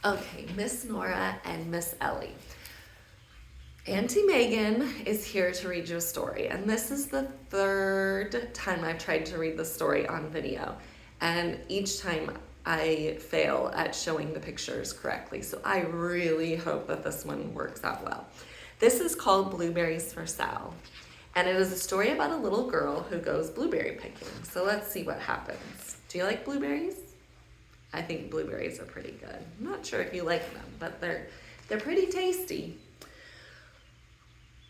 Okay, Miss Nora and Miss Ellie. Auntie Megan is here to read you a story, and this is the third time I've tried to read the story on video, and each time I fail at showing the pictures correctly, so I really hope that this one works out well. This is called Blueberries for Sal, and it is a story about a little girl who goes blueberry picking. So let's see what happens. Do you like blueberries? I think blueberries are pretty good. I'm not sure if you like them, but they're pretty tasty.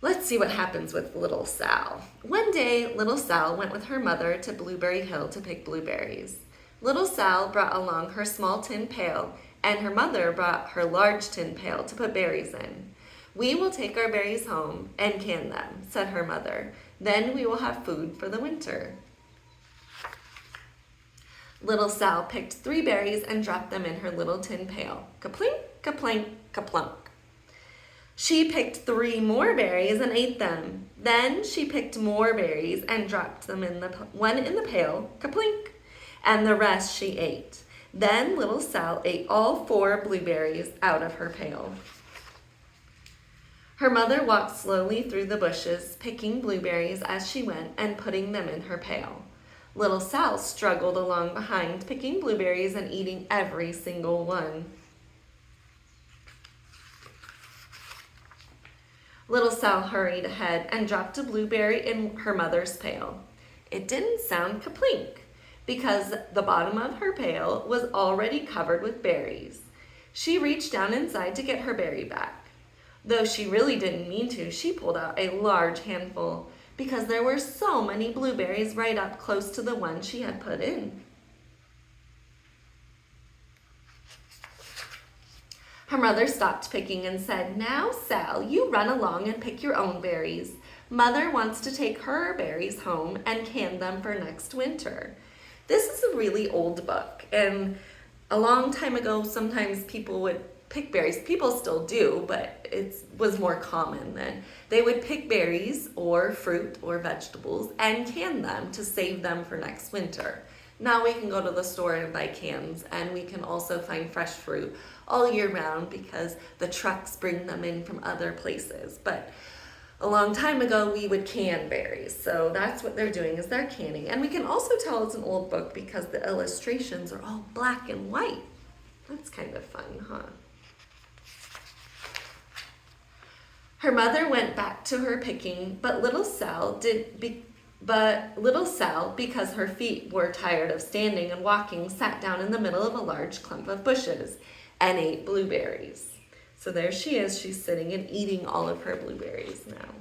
Let's see what happens with little Sal. One day, little Sal went with her mother to Blueberry Hill to pick blueberries. Little Sal brought along her small tin pail, and her mother brought her large tin pail to put berries in. "We will take our berries home and can them," said her mother. "Then we will have food for the winter." Little Sal picked 3 berries and dropped them in her little tin pail. Kaplink, kaplink, kaplunk. She picked 3 more berries and ate them. Then she picked more berries and dropped them in one in the pail, kaplink, and the rest she ate. Then little Sal ate all 4 blueberries out of her pail. Her mother walked slowly through the bushes, picking blueberries as she went and putting them in her pail. Little Sal struggled along behind, picking blueberries and eating every single one. Little Sal hurried ahead and dropped a blueberry in her mother's pail. It didn't sound kaplink because the bottom of her pail was already covered with berries. She reached down inside to get her berry back. Though she really didn't mean to, she pulled out a large handful because there were so many blueberries right up close to the one she had put in. Her mother stopped picking and said, "Now, Sal, you run along and pick your own berries. Mother wants to take her berries home and can them for next winter." This is a really old book, and a long time ago, sometimes people would pick berries. People still do, but it was more common then. They would pick berries or fruit or vegetables and can them to save them for next winter. Now we can go to the store and buy cans, and we can also find fresh fruit all year round because the trucks bring them in from other places. But a long time ago, we would can berries. So that's what they're doing, is they're canning. And we can also tell it's an old book because the illustrations are all black and white. That's kind of fun, huh? Her mother went back to her picking, but little Sal, because her feet were tired of standing and walking, sat down in the middle of a large clump of bushes and ate blueberries. So there she is. She's sitting and eating all of her blueberries now.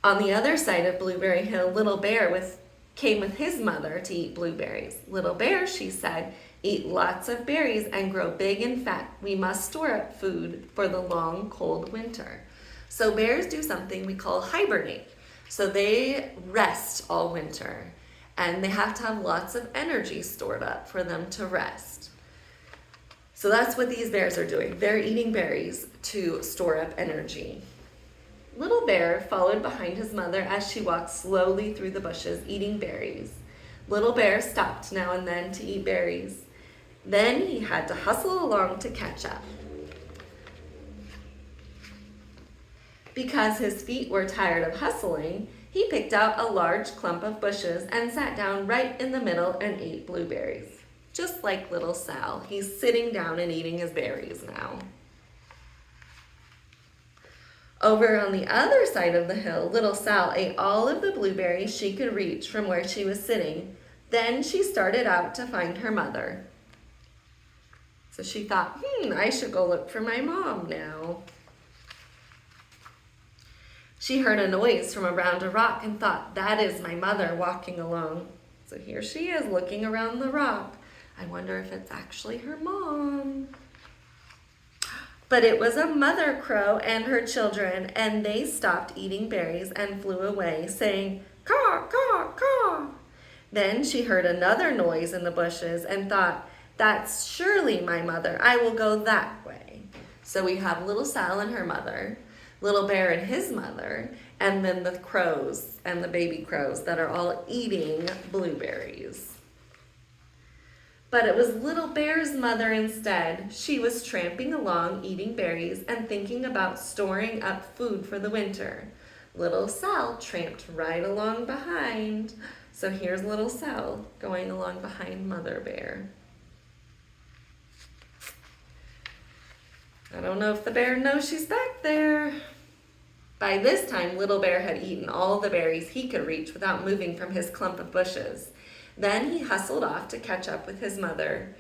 On the other side of Blueberry Hill, Little Bear came with his mother to eat blueberries. "Little Bear," she said, "eat lots of berries and grow big and fat. We must store up food for the long, cold winter." So bears do something we call hibernate. So they rest all winter, and they have to have lots of energy stored up for them to rest. So that's what these bears are doing. They're eating berries to store up energy. Little Bear followed behind his mother as she walked slowly through the bushes, eating berries. Little Bear stopped now and then to eat berries. Then he had to hustle along to catch up. Because his feet were tired of hustling, he picked out a large clump of bushes and sat down right in the middle and ate blueberries. Just like little Sal, he's sitting down and eating his berries now. Over on the other side of the hill, little Sal ate all of the blueberries she could reach from where she was sitting. Then she started out to find her mother. So she thought, I should go look for my mom now. She heard a noise from around a rock and thought, "That is my mother walking along." So here she is looking around the rock. I wonder if it's actually her mom. But it was a mother crow and her children, and they stopped eating berries and flew away, saying, "Caw, caw, caw." Then she heard another noise in the bushes and thought, "That's surely my mother. I will go that way." So we have little Sal and her mother, Little Bear and his mother, and then the crows and the baby crows that are all eating blueberries. But it was Little Bear's mother instead. She was tramping along, eating berries and thinking about storing up food for the winter. Little Sal tramped right along behind. So here's Little Sal going along behind Mother Bear. I don't know if the bear knows she's back there. By this time, Little Bear had eaten all the berries he could reach without moving from his clump of bushes. Then he hustled off to catch up with his mother.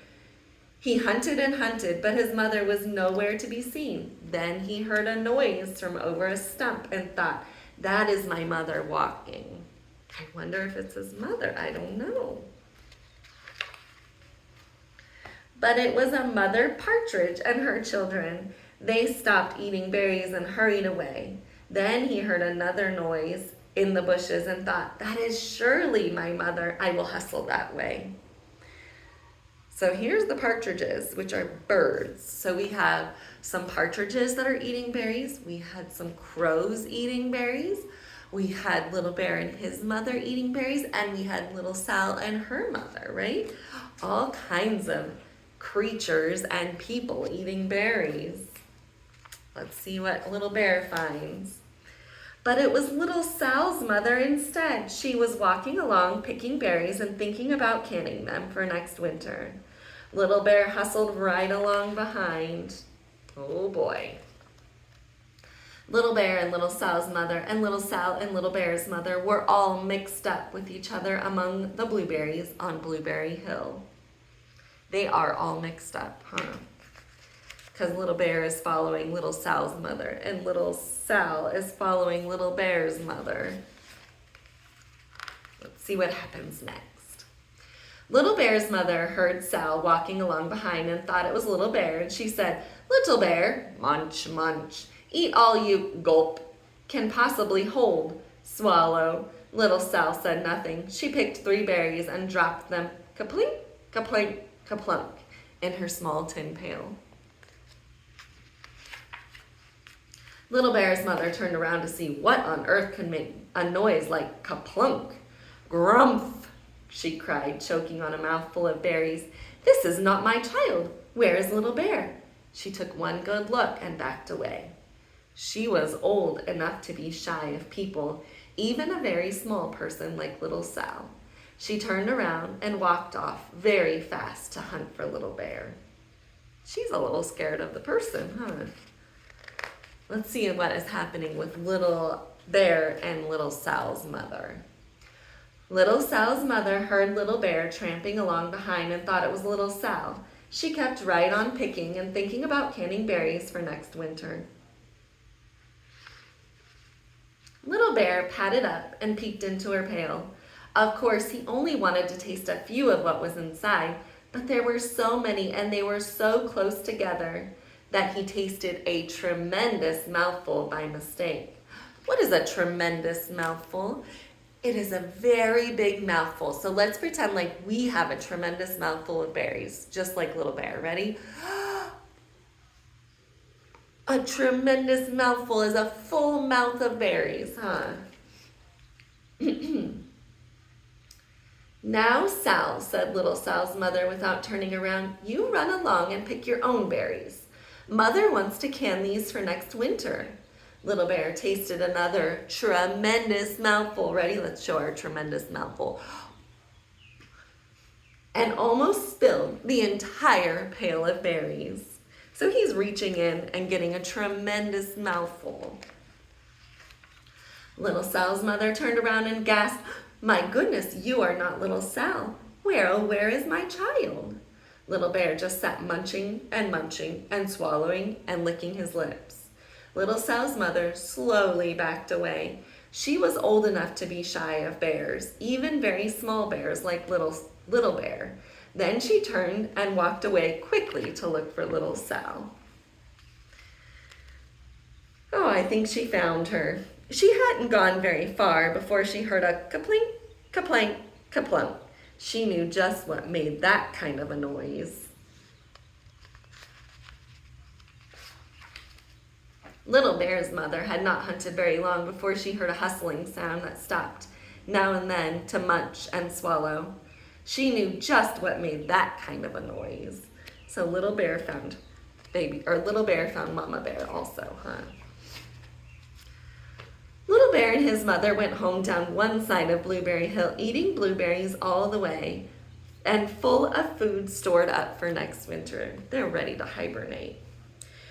He hunted and hunted, but his mother was nowhere to be seen. Then he heard a noise from over a stump and thought, that is my mother walking. I wonder if it's his mother. I don't know. But it was a mother partridge and her children. They stopped eating berries and hurried away. Then he heard another noise in the bushes and thought, that is surely my mother. I will hustle that way. So here's the partridges, which are birds. So we have some partridges that are eating berries. We had some crows eating berries. We had Little Bear and his mother eating berries. And we had Little Sal and her mother, right? All kinds of creatures and people eating berries. Let's see what Little Bear finds. But it was Little Sal's mother instead. She was walking along, picking berries and thinking about canning them for next winter. Little Bear hustled right along behind. Oh boy. Little Bear and Little Sal's mother and Little Sal and Little Bear's mother were all mixed up with each other among the blueberries on Blueberry Hill. They are all mixed up, huh? Because Little Bear is following Little Sal's mother and Little Sal is following Little Bear's mother. Let's see what happens next. Little Bear's mother heard Sal walking along behind and thought it was Little Bear, and she said, Little Bear, munch, munch, eat all you, gulp, can possibly hold, swallow. Little Sal said nothing. She picked 3 berries and dropped them, kaplink, kaplink, kaplunk, in her small tin pail. Little Bear's mother turned around to see what on earth could make a noise like kaplunk. Grumph, she cried, choking on a mouthful of berries. This is not my child. Where is Little Bear? She took one good look and backed away. She was old enough to be shy of people, even a very small person like Little Sal. She turned around and walked off very fast to hunt for Little Bear. She's a little scared of the person, huh? Let's see what is happening with Little Bear and Little Sal's mother. Little Sal's mother heard Little Bear tramping along behind and thought it was Little Sal. She kept right on picking and thinking about canning berries for next winter. Little Bear padded up and peeked into her pail. Of course, he only wanted to taste a few of what was inside, but there were so many and they were so close together that he tasted a tremendous mouthful by mistake. What is a tremendous mouthful? It is a very big mouthful. So let's pretend like we have a tremendous mouthful of berries, just like Little Bear. Ready? A tremendous mouthful is a full mouth of berries, huh? Now, Sal, said Little Sal's mother without turning around, you run along and pick your own berries. Mother wants to can these for next winter. Little Bear tasted another tremendous mouthful. Ready? Let's show our tremendous mouthful. And almost spilled the entire pail of berries. So he's reaching in and getting a tremendous mouthful. Little Sal's mother turned around and gasped, my goodness, you are not Little Sal. Where is my child? Little Bear just sat munching and swallowing and licking his lips. Little Sal's mother slowly backed away. She was old enough to be shy of bears, even very small bears like Little Bear. Then she turned and walked away quickly to look for Little Sal. Oh, I think she found her. She hadn't gone very far before she heard a kaplink, kaplank, kaplunk. She knew just what made that kind of a noise. Little Bear's mother had not hunted very long before she heard a hustling sound that stopped now and then to munch and swallow. She knew just what made that kind of a noise. So Little Bear found Little Bear found Mama Bear also, huh? Little Bear and his mother went home down one side of Blueberry Hill, eating blueberries all the way and full of food stored up for next winter. They're ready to hibernate.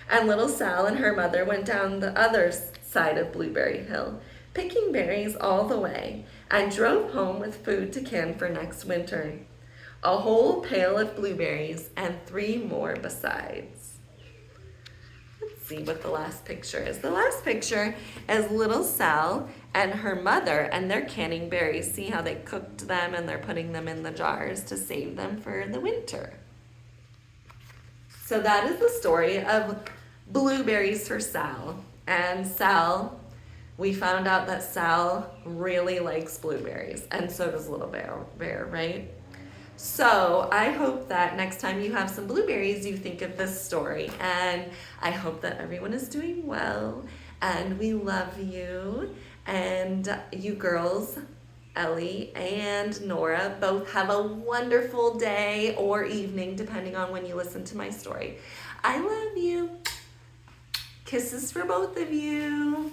And little Sal and her mother went down the other side of Blueberry Hill, picking berries all the way, and drove home with food to can for next winter. A whole pail of blueberries and 3 more besides. Let's see what the last picture is. The last picture is little Sal and her mother, and they're canning berries. See how they cooked them and they're putting them in the jars to save them for the winter. So that is the story of Blueberries for Sal. And Sal, we found out that Sal really likes blueberries, and so does Little Bear, right? So I hope that next time you have some blueberries, you think of this story. And I hope that everyone is doing well, and we love you. And you girls, Ellie and Nora, both have a wonderful day or evening, depending on when you listen to my story. I love you. Kisses for both of you.